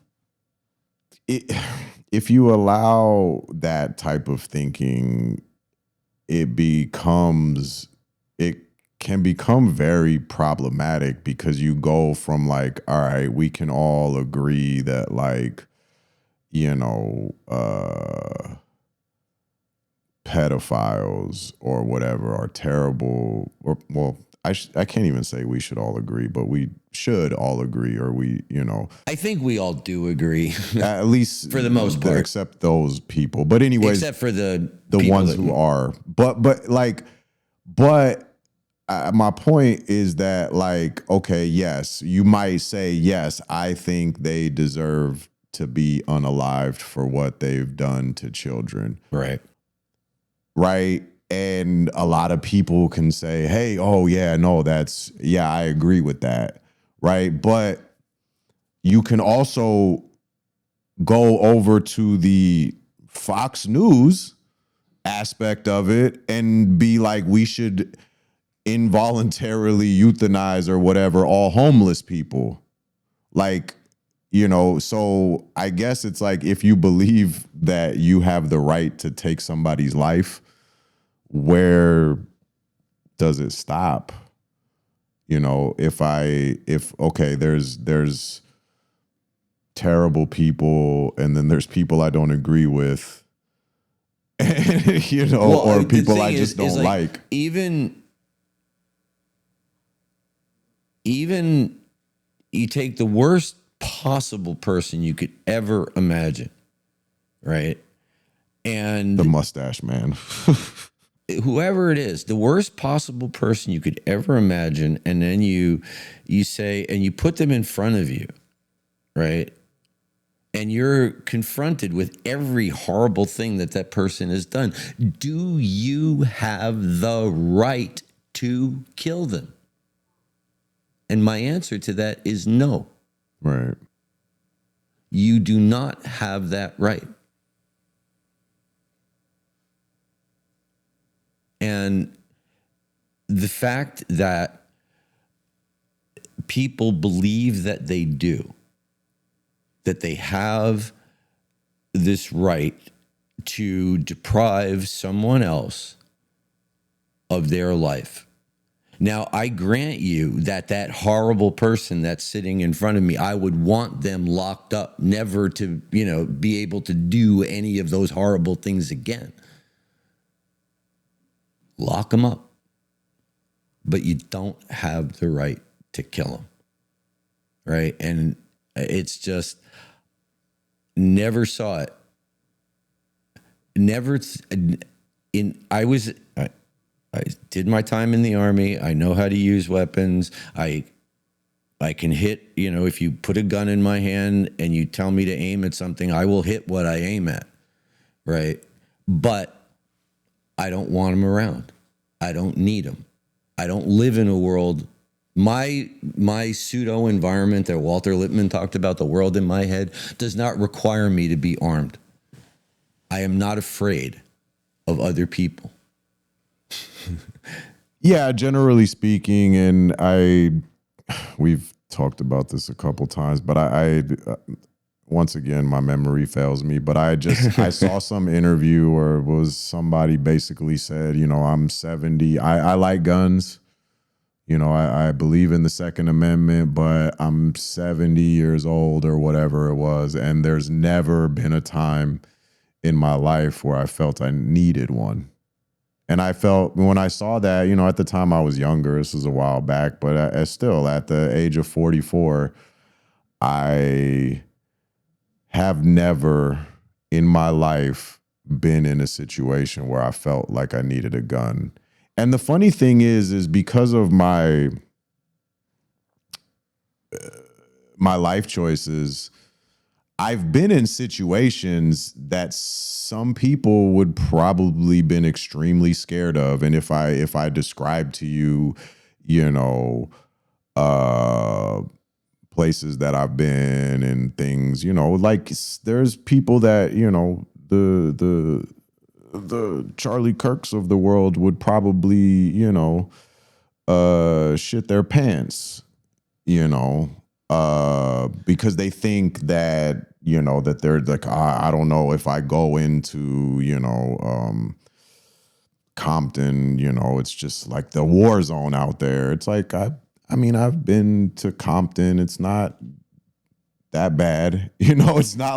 if you allow that type of thinking, it can become very problematic, because you go from all right, we can all agree that pedophiles or whatever are terrible, or I can't even say we should all agree, but we should all agree, or I think we all do agree. At least for the most part. Except those people. But anyways, except for the ones who are. But my point is that okay, yes, you might say, yes, I think they deserve to be unalived for what they've done to children. Right. Right. And a lot of people can say, hey, oh, yeah, no, I agree with that. Right. But you can also go over to the Fox News aspect of it and be like, we should involuntarily euthanize or whatever all homeless people. So I guess it's if you believe that you have the right to take somebody's life, where does it stop? There's terrible people, and then there's people I don't agree with, or people I just don't like. Even you take the worst possible person you could ever imagine, right? And the mustache man. Whoever it is, the worst possible person you could ever imagine, and then you say, and you put them in front of you, right? And you're confronted with every horrible thing that person has done. Do you have the right to kill them? And my answer to that is no. Right. You do not have that right. And the fact that people believe that they do, that they have this right to deprive someone else of their life. Now, I grant you that that horrible person that's sitting in front of me, I would want them locked up, never to, be able to do any of those horrible things again. Lock them up. But you don't have the right to kill them. Right? And it's just, never saw it. Never I did my time in the Army. I know how to use weapons. I can hit, if you put a gun in my hand and you tell me to aim at something, I will hit what I aim at, right? But I don't want them around. I don't need them. I don't live in a world. My pseudo environment that Walter Lippmann talked about, the world in my head, does not require me to be armed. I am not afraid of other people. Yeah, generally speaking, and we've talked about this a couple times, but I once again, my memory fails me, but I saw some interview where it was somebody basically said, I'm 70. I like guns. I believe in the Second Amendment, but I'm 70 years old or whatever it was. And there's never been a time in my life where I felt I needed one. And I felt when I saw that, at the time I was younger, this was a while back, but I still at the age of 44, I have never in my life been in a situation where I felt like I needed a gun. And the funny thing is because of my life choices, I've been in situations that some people would probably been extremely scared of. And if I describe to you, places that I've been and things, like there's people that, the Charlie Kirks of the world would probably, shit their pants, because they think that, that they're like, I don't know if I go into, Compton, it's just like the war zone out there. It's like, I've been to Compton. It's not that bad. It's not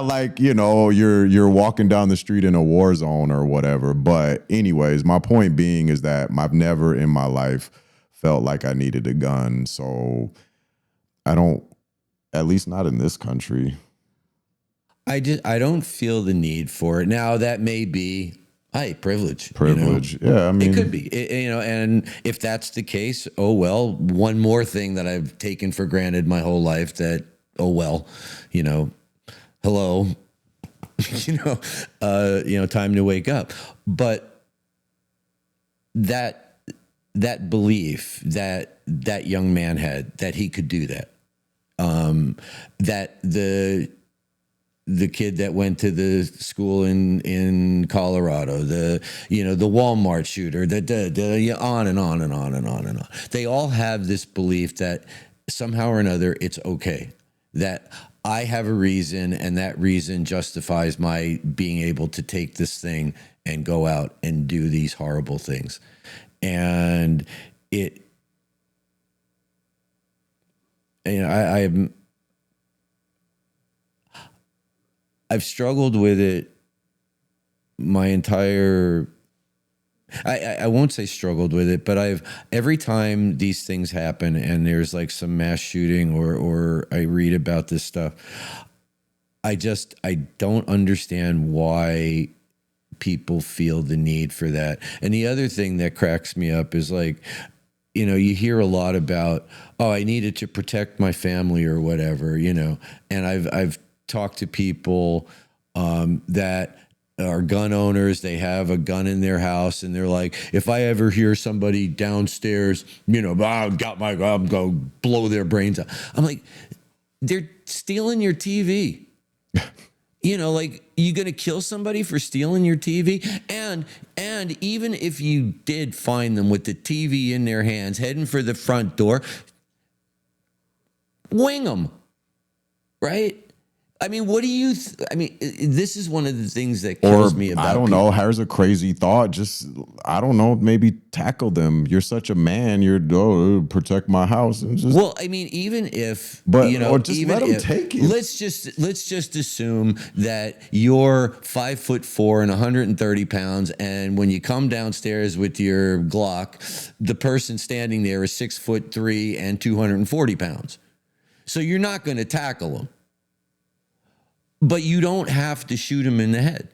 like, you're walking down the street in a war zone or whatever. But anyways, my point being is that I've never in my life felt like I needed a gun. So I don't, at least not in this country. I don't feel the need for it. Now that may be privilege. Yeah, it could be, and if that's the case, oh well, one more thing that I've taken for granted my whole life that, oh well, hello, time to wake up. But that belief that young man had, that he could do that, that the kid that went to the school in Colorado, the Walmart shooter, on and on and on and on and on. They all have this belief that somehow or another it's okay, that I have a reason and that reason justifies my being able to take this thing and go out and do these horrible things. And I've struggled with it my entire, I won't say struggled with it, but every time these things happen and there's like some mass shooting or I read about this stuff, I don't understand why people feel the need for that. And the other thing that cracks me up is like, you hear a lot about, oh, I needed to protect my family or whatever, and I've talked to people that are gun owners. They have a gun in their house and they're like, if I ever hear somebody downstairs, I'm going to blow their brains out. I'm like, they're stealing your TV. Like, you going to kill somebody for stealing your TV? And even if you did find them with the TV in their hands, heading for the front door, wing them, right? I mean, what do you? I mean, this is one of the things that Or kills me about. I don't know. Here's a crazy thought. Just I don't know. Maybe tackle them. You're such a man. You're protect my house. And just, Well, I mean, even if but you know, or just even let them if, take it. let's just assume that you're 5'4" and 130 pounds, and when you come downstairs with your Glock, the person standing there is 6'3" and 240 pounds. So you're not going to tackle them, but you don't have to shoot him in the head.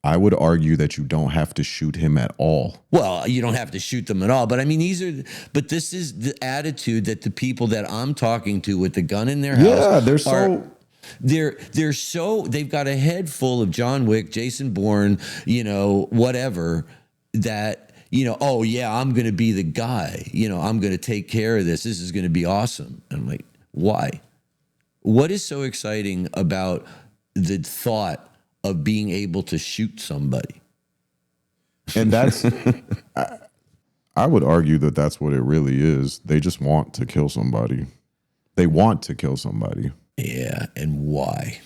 I would argue that you don't have to shoot him at all. Well, you don't have to shoot them at all, but I mean, this is the attitude that the people that I'm talking to with the gun in their house. Yeah, they've got a head full of John Wick, Jason Bourne, whatever, that, oh yeah, I'm going to be the guy, I'm going to take care of this. This is going to be awesome. And I'm like, why? What is so exciting about the thought of being able to shoot somebody? And that's, I would argue that that's what it really is. They just want to kill somebody. They want to kill somebody. Yeah, and why?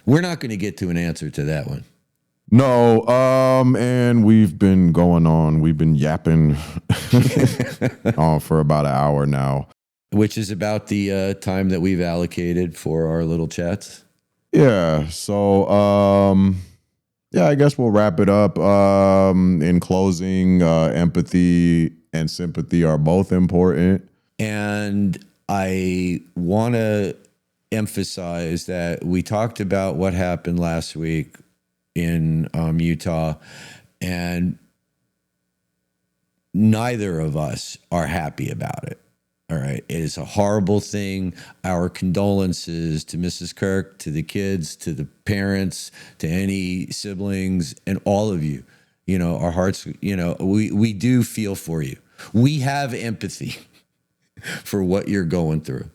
We're not going to get to an answer to that one. No, and we've been going on. We've been yapping for about an hour now. Which is about the time that we've allocated for our little chats. Yeah. So, I guess we'll wrap it up. In closing, empathy and sympathy are both important. And I want to emphasize that we talked about what happened last week in Utah, and neither of us are happy about it. All right. It is a horrible thing. Our condolences to Mrs. Kirk, to the kids, to the parents, to any siblings, and all of you. Our hearts, we do feel for you. We have empathy for what you're going through.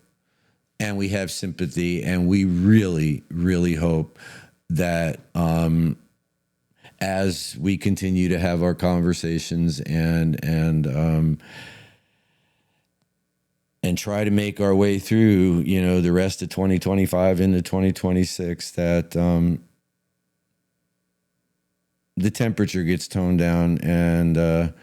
And we have sympathy. And we really, really hope that as we continue to have our conversations and try to make our way through, the rest of 2025 into 2026, that the temperature gets toned down, and the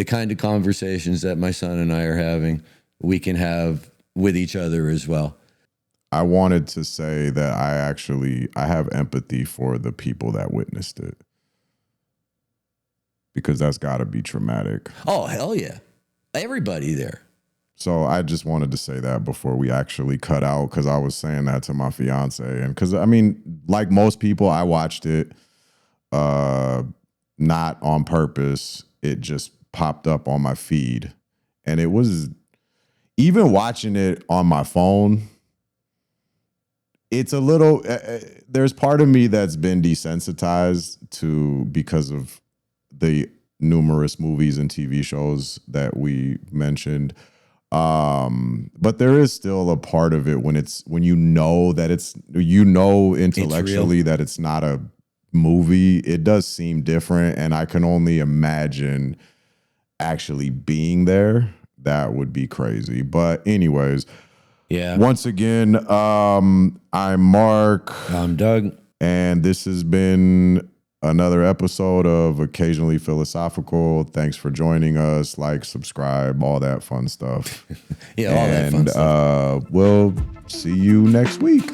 kind of conversations that my son and I are having, we can have with each other as well. I wanted to say that I have empathy for the people that witnessed it, because that's got to be traumatic. Oh, hell yeah. Everybody there. So I just wanted to say that before we actually cut out, because I was saying that to my fiance. And because, I mean, like most people, I watched it not on purpose. It just popped up on my feed. And it was, even watching it on my phone, it's a little, there's part of me that's been desensitized to, because of the numerous movies and TV shows that we mentioned. But there is still a part of it when you know that intellectually that it's not a movie, it does seem different. And I can only imagine actually being there. That would be crazy. But anyways, yeah. Once again, I'm Mark. I'm Doug. And this has been another episode of Occasionally Philosophical. Thanks for joining us. Like, subscribe, all that fun stuff. Yeah, all that fun stuff. We'll see you next week.